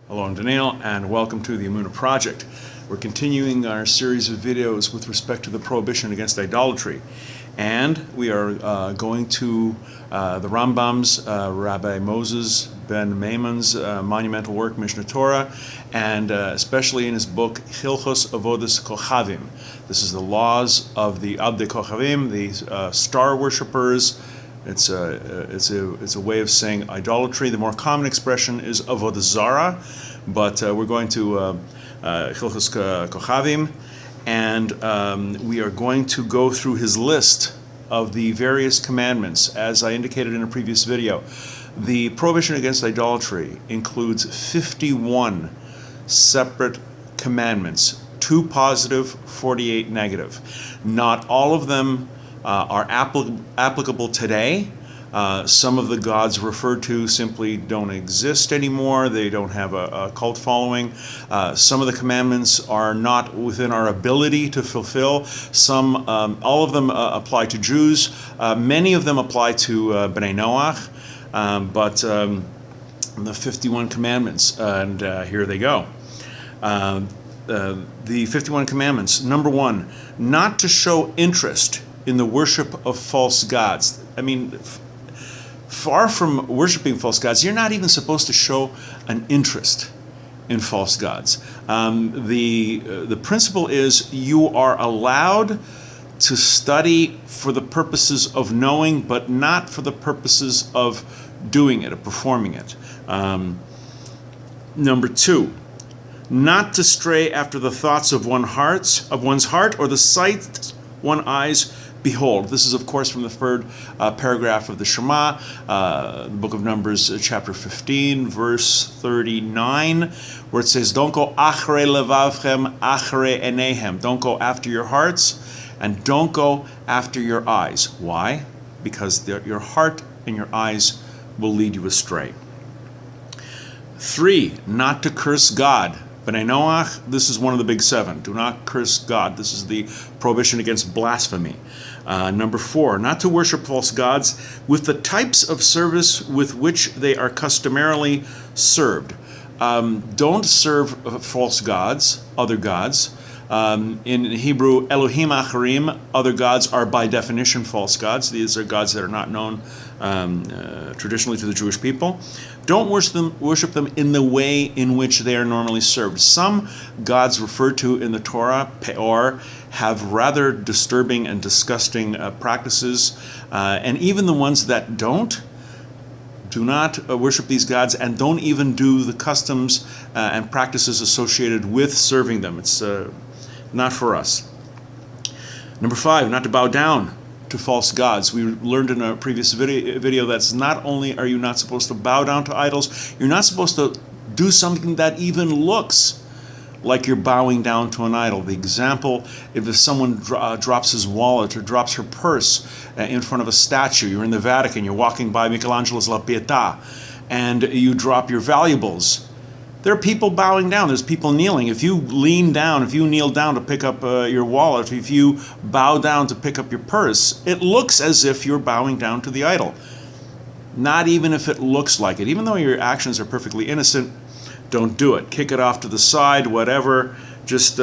Hello, I'm Daniel, and welcome to the Emunah Project. We're continuing our series of videos with respect to the prohibition against idolatry. And we are going to the Rambam's, Rabbi Moses ben Maimon's monumental work, Mishnah Torah, and especially in his book, Hilchos Avodas Kochavim. This is the laws of the Abdei Kochavim, the star worshippers. It's a way of saying idolatry. The more common expression is avodah zara, but we're going to Hilchos Kochavim, and we are going to go through his list of the various commandments. As I indicated in a previous video, the prohibition against idolatry includes 51 separate commandments, 2 positive, 48 negative. Not all of them are applicable today. Some of the gods referred to simply don't exist anymore. They don't have a cult following. Some of the commandments are not within our ability to fulfill. Some, all of them apply to Jews. Many of them apply to Bnei Noach, but the 51 commandments, and here they go. The 51 commandments. Number 1, not to show interest in the worship of false gods. I mean, far from worshiping false gods, you're not even supposed to show an interest in false gods. The principle is you are allowed to study for the purposes of knowing, but not for the purposes of doing it, of performing it. Number 2, not to stray after the thoughts of one's heart, or the sight one's eyes behold. This is, of course, from the third paragraph of the Shema, the book of Numbers, chapter 15, verse 39, where it says, "Don't go achrei levavchem, achrei eneihem." Don't go after your hearts, and don't go after your eyes. Why? Because your heart and your eyes will lead you astray. 3, not to curse God. Bnei Noach, this is one of the big 7. Do not curse God. This is the prohibition against blasphemy. Number 4, not to worship false gods with the types of service with which they are customarily served. Don't serve false gods, other gods. In Hebrew, Elohim Acharim, other gods are by definition false gods. These are gods that are not known traditionally to the Jewish people. Don't worship them in the way in which they are normally served. Some gods referred to in the Torah, Peor, have rather disturbing and disgusting practices, and even the ones that do not worship these gods and don't even do the customs and practices associated with serving them. It's not for us. Number 5, not to bow down to false gods. We learned in a previous video that's not only are you not supposed to bow down to idols, you're not supposed to do something that even looks like you're bowing down to an idol. The example, if someone drops his wallet or drops her purse in front of a statue, you're in the Vatican, you're walking by Michelangelo's La Pietà, and you drop your valuables. There are people bowing down. There's people kneeling. If you lean down, if you kneel down to pick up your wallet, if you bow down to pick up your purse, it looks as if you're bowing down to the idol. Not even if it looks like it. Even though your actions are perfectly innocent, don't do it. Kick it off to the side, whatever. Just,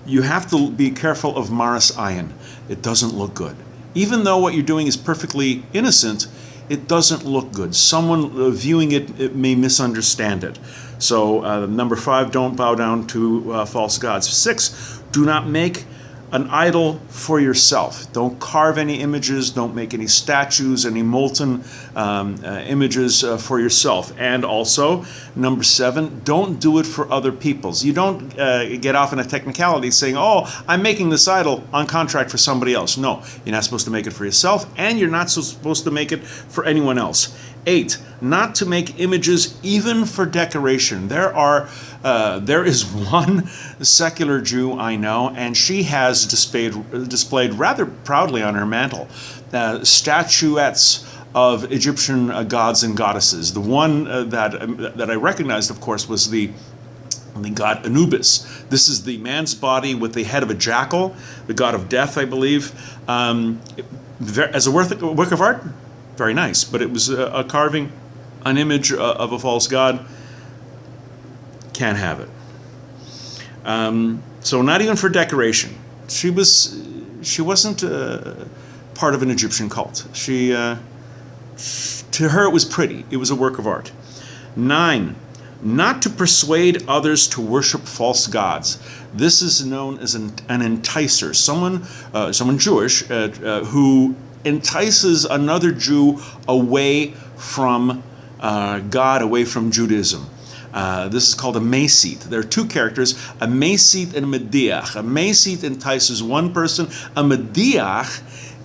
you have to be careful of maras ayin. It doesn't look good. Even though what you're doing is perfectly innocent, it doesn't look good. Someone viewing it may misunderstand it. So number 5, don't bow down to false gods. 6, do not make an idol for yourself. Don't carve any images, don't make any statues, any molten images for yourself. And also, number 7, don't do it for other people's. You don't get off in a technicality saying, oh, I'm making this idol on contract for somebody else. No, you're not supposed to make it for yourself, and you're not supposed to make it for anyone else. 8, not to make images even for decoration. There is one secular Jew I know, and she has displayed rather proudly on her mantle statuettes of Egyptian gods and goddesses. The one that I recognized, of course, was the god Anubis. This is the man's body with the head of a jackal, the god of death, I believe. As a work of art, very nice, but it was a carving, an image of a false god. Can't have it. So not even for decoration. She wasn't part of an Egyptian cult. To her it was pretty. It was a work of art. 9, not to persuade others to worship false gods. This is known as an enticer, someone Jewish who entices another Jew away from God, away from Judaism. This is called a mesite. There are two characters, a mesite and a mediach. A mesite entices one person. A mediach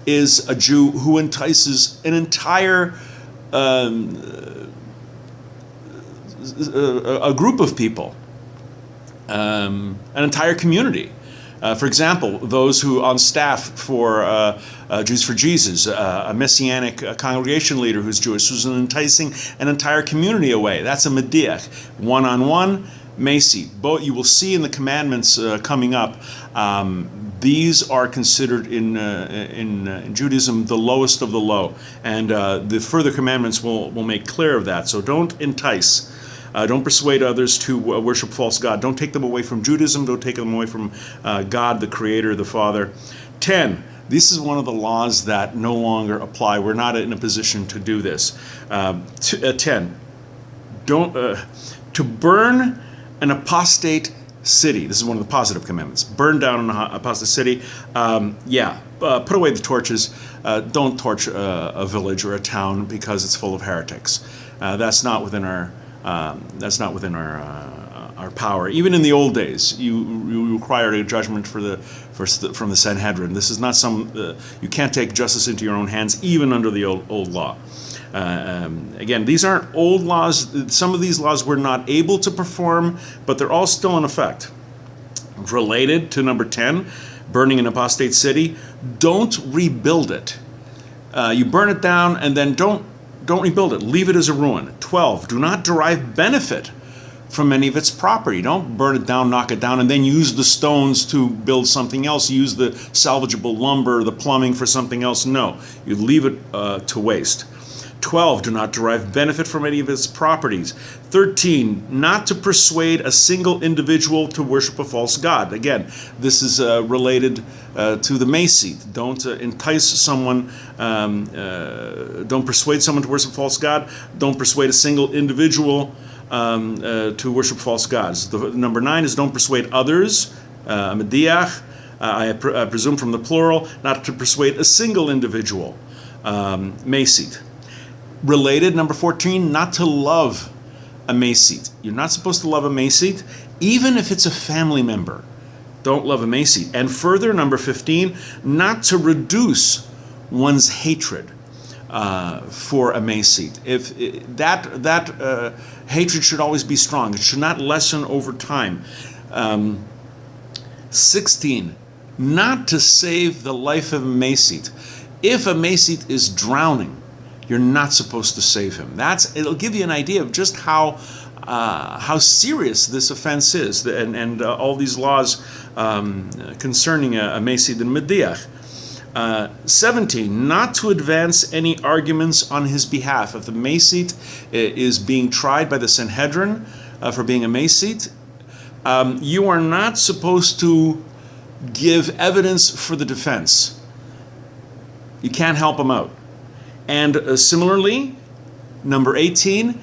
is a Jew who entices an entire a group of people, an entire community. For example, those who on staff for Jews for Jesus, a messianic congregation leader who's Jewish, who's enticing an entire community away. That's a mediach. One-on-one, mesite. Both you will see in the commandments coming up. These are considered in Judaism the lowest of the low, and the further commandments will make clear of that. So don't entice. Don't persuade others to worship false God. Don't take them away from Judaism. Don't take them away from God, the Creator, the Father. 10. This is one of the laws that no longer apply. We're not in a position to do this. 10. To burn an apostate city. This is one of the positive commandments. Burn down an apostate city. Put away the torches. Don't torch a village or a town because it's full of heretics. That's not within our power. Even in the old days, you required a judgment from the Sanhedrin. This is not you can't take justice into your own hands, even under the old law. Again, these aren't old laws. Some of these laws we're not able to perform, but they're all still in effect. Related to number 10, burning an apostate city, don't rebuild it. You burn it down and then don't rebuild it. Leave it as a ruin. 12, do not derive benefit from any of its property. Don't burn it down, knock it down, and then use the stones to build something else. Use the salvageable lumber, the plumbing for something else. No, you leave it to waste. 12, do not derive benefit from any of its properties. 13, not to persuade a single individual to worship a false god. Again, this is related to the mesite. Don't entice someone, don't persuade someone to worship a false god. Don't persuade a single individual to worship false gods. Number 9 is don't persuade others, mediach, I presume from the plural, not to persuade a single individual, mesite. Related, number 14, not to love a mesite. You're not supposed to love a mesite, even if it's a family member. Don't love a mesite. And further, number 15, not to reduce one's hatred for a mesite. If that hatred should always be strong. It should not lessen over time. 16, not to save the life of a mesite. If a mesite is drowning, you're not supposed to save him. It'll give you an idea of just how serious this offense is, and all these laws concerning a mesite and mediach. 17, not to advance any arguments on his behalf. If the mesite is being tried by the Sanhedrin for being a mesite, you are not supposed to give evidence for the defense. You can't help him out. And similarly, number 18,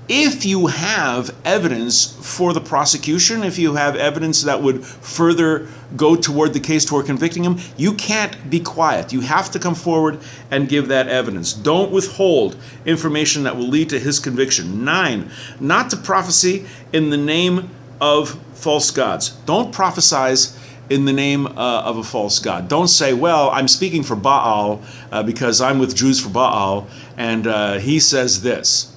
if you have evidence for the prosecution, if you have evidence that would further go toward the case toward convicting him, you can't be quiet. You have to come forward and give that evidence. Don't withhold information that will lead to his conviction. 9, not to prophesy in the name of false gods. Don't prophesize in the name of a false god. Don't say, well, I'm speaking for Baal because I'm with Jews for Baal, and he says this.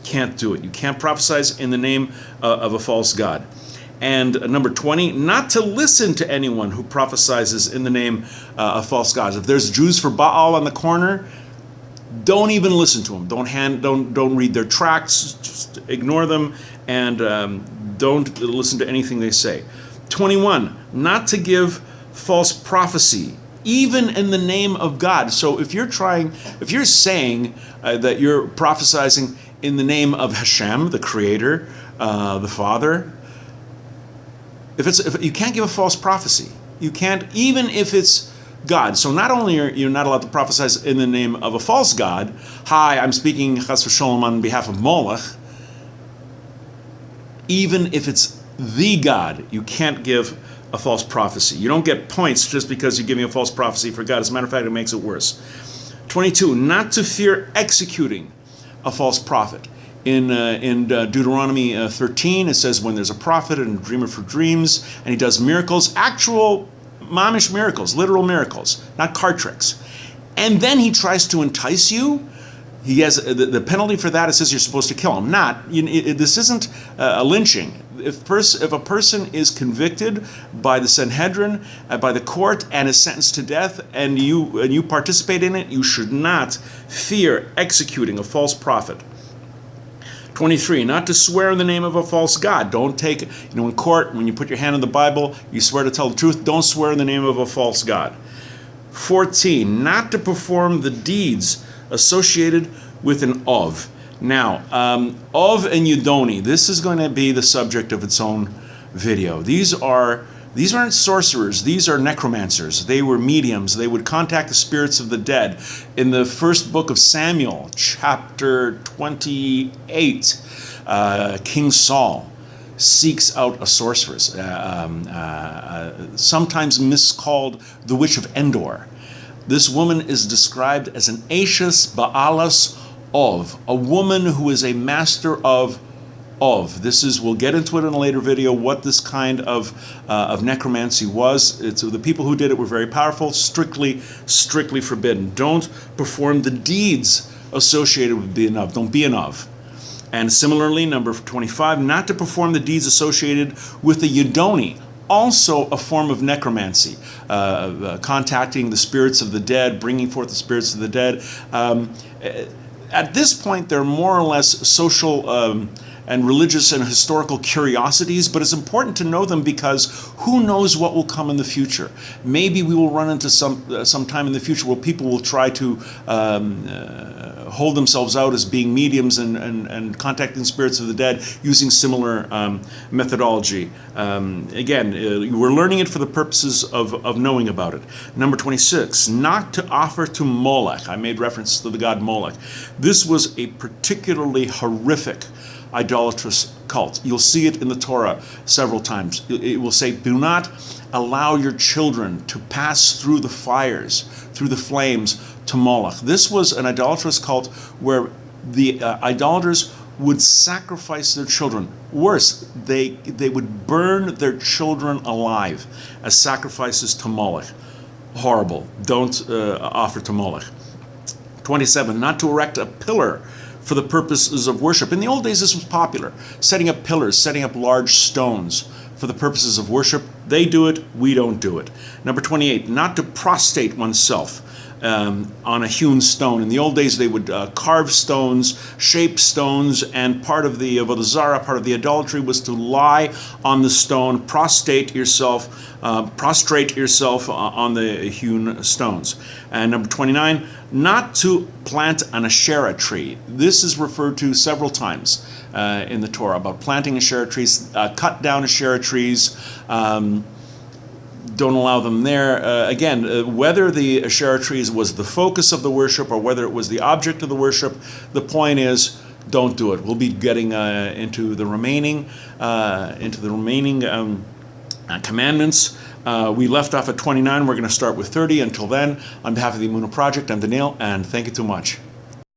Can't do it. You can't prophesize in the name of a false god. And number 20, not to listen to anyone who prophesizes in the name of false gods. If there's Jews for Baal on the corner, don't even listen to them. Don't read their tracts. Just ignore them, and don't listen to anything they say. 21, not to give false prophecy, even in the name of God. So if you're saying that you're prophesizing in the name of Hashem, the Creator, the Father. If you can't give a false prophecy, you can't, even if it's God. So not only are you not allowed to prophesy in the name of a false god, hi, I'm speaking chas v'sholom on behalf of Moloch, even if it's the God, you can't give a false prophecy. You don't get points just because you're giving a false prophecy for God. As a matter of fact, it makes it worse. 22, not to fear executing a false prophet. In Deuteronomy 13, it says when there's a prophet and a dreamer for dreams, and he does miracles, actual mamish miracles, literal miracles, not card tricks, and then he tries to entice you, he has the penalty for that. It says you're supposed to kill him. This isn't a lynching. If a person is convicted by the Sanhedrin, by the court, and is sentenced to death, and you participate in it, you should not fear executing a false prophet. 23, not to swear in the name of a false god. Don't take, in court, when you put your hand on the Bible, you swear to tell the truth. Don't swear in the name of a false god. 14, not to perform the deeds associated with an of. Now, of and Yudoni, this is going to be the subject of its own video. These aren't sorcerers, these are necromancers. They were mediums. They would contact the spirits of the dead. In the first book of Samuel, chapter 28, King Saul seeks out a sorceress, sometimes miscalled the Witch of Endor. This woman is described as an Ashes Baalas of, a woman who is a master of. We'll get into it in a later video, what this kind of necromancy was. The people who did it were very powerful, strictly forbidden. Don't perform the deeds associated with being of. Don't be an of. And similarly, number 25, not to perform the deeds associated with the Yudoni, also a form of necromancy, contacting the spirits of the dead, bringing forth the spirits of the dead. At this point, they're more or less social and religious and historical curiosities, but it's important to know them because who knows what will come in the future. Maybe we will run into some time in the future where people will try to hold themselves out as being mediums and contacting spirits of the dead using similar methodology. Again, we're learning it for the purposes of knowing about it. Number 26, not to offer to Moloch. I made reference to the god Moloch. This was a particularly horrific idolatrous cult. You'll see it in the Torah several times. It will say, do not allow your children to pass through the fires, through the flames to Moloch. This was an idolatrous cult where the idolaters would sacrifice their children. Worse, they would burn their children alive as sacrifices to Moloch. Horrible. Don't offer to Moloch. 27, not to erect a pillar for the purposes of worship. In the old days, this was popular. Setting up pillars, setting up large stones for the purposes of worship. They do it, we don't do it. Number 28, not to prostrate oneself on a hewn stone. In the old days, they would carve stones, shape stones, and part of the avodah zarah, part of the idolatry was to lie on the stone, prostrate yourself on the hewn stones. And number 29, not to plant an Asherah tree. This is referred to several times in the Torah about planting Asherah trees. Cut down Asherah trees. Don't allow them there. Again, whether the Asherah trees was the focus of the worship or whether it was the object of the worship, the point is, don't do it. We'll be getting into the remaining commandments. We left off at 29. We're going to start with 30. Until then, on behalf of the Emunah Project, I'm Daniel, and thank you too much.